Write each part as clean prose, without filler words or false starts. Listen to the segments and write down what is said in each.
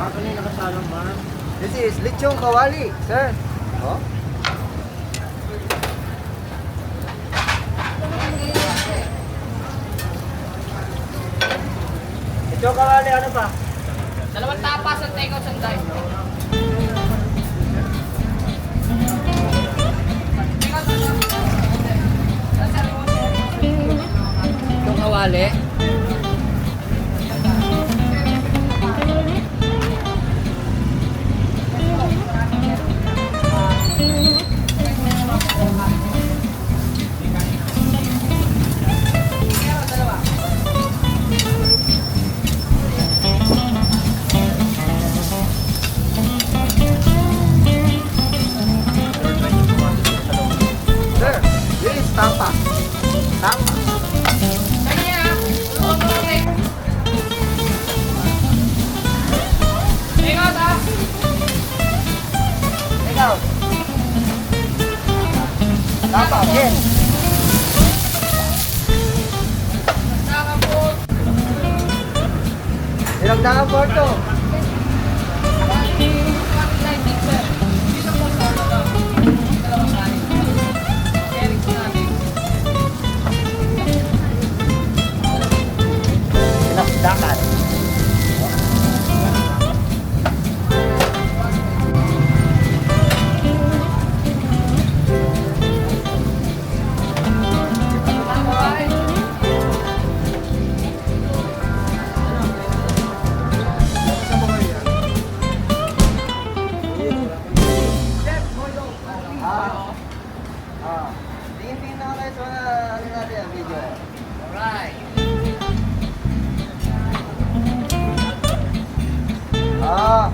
Kanina nakasalang ba? This is lechong kawali, sir. Oh. Ito kawali, ano pa? Dalawang tapas at take out sanday. Itong kawali. Sir, this is tapa. Tapa. Take out ah! Ikaw. Tapa, again. Nakapot! Ilang daang po ito? Pinakdakan. Tingin-tingin na ako guys, mga ano natin ang video. Alright. Ah.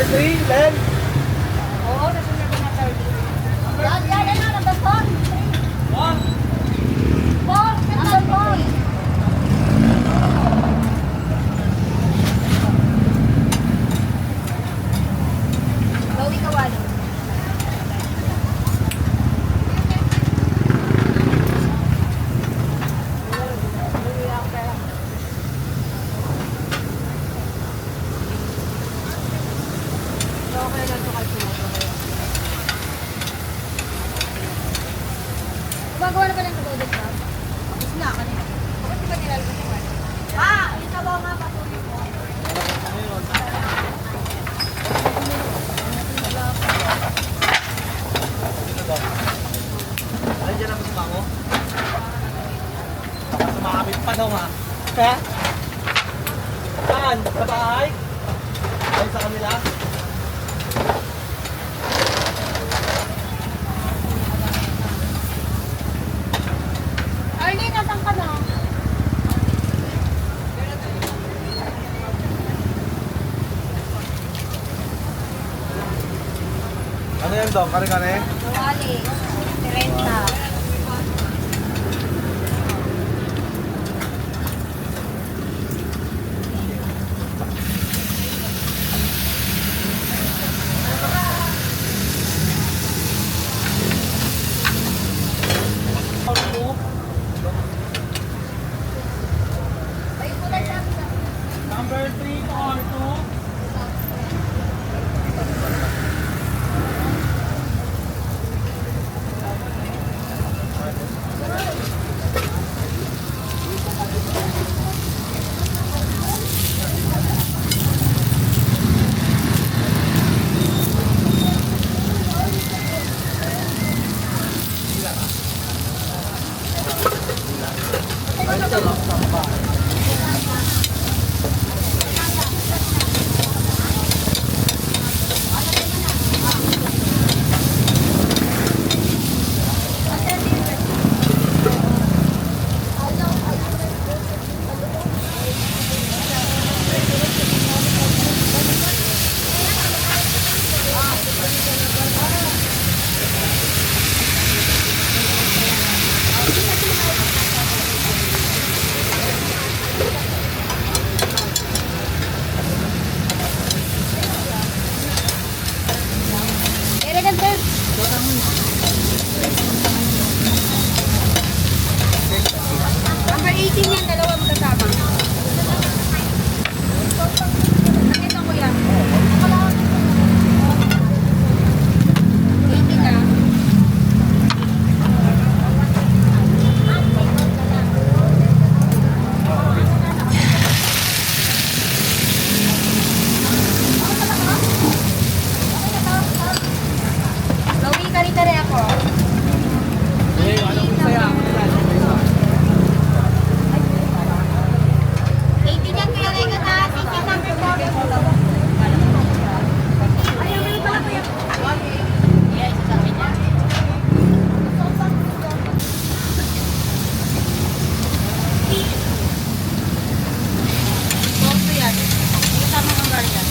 3, then? Oo, nasunod ko na 30. Yan, ano, number 4. One. 4, number 4. Chloe Kawali. Gumagawa na ba ng katulad ka? Tapos na, kanina. Bakit di ba nilalabas yung wala? Isa ba nga patuloy mo? Ay, dyan ang gusto ko. Baka sumakabit pa daw ha. Ha? Saan? Sa bahay? Ay, sa kanila? Arnie, nasan ka na? Ano yan daw? Kare-kare? Kawali. 30. Ay, kulay lang. Number 3 or 2? Number 18 yan, dalawa magkasama. Nakita ko yan. 18 ka. Chloe, kari-kari ako. Eh, anong saya? 18 yan, kuya Rega na. 18 number 4. Ayaw, may pala kuya. Yes, sa akin yan. Boso yan. May kasama ng guardian.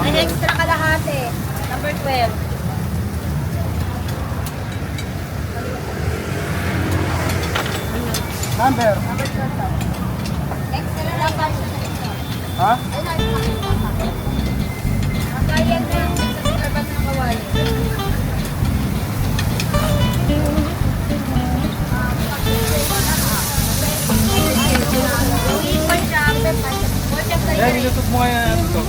May extra kalahati. Number 12. Number? Number 12 daw. Extra lang ba siya na isa? Ha? Ay, nakita ko. Ang bayan na sa Starbucks ng Kawali. Eh, nilutok mo kaya na ito.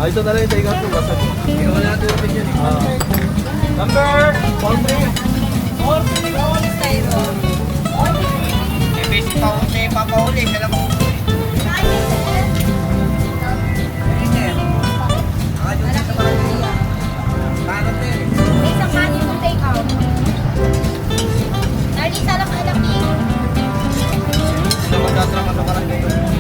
Ah, ito na lang yung take out ko. Basag. Hindi naman natin open yun eh. Number 43. 43. May basic pa ako siya ipapahuli. Siya lang ang huli. Parang din. May isang kanin mong take out. Darling, salam ka anak ni. Sila magdadrama sa barangay yun.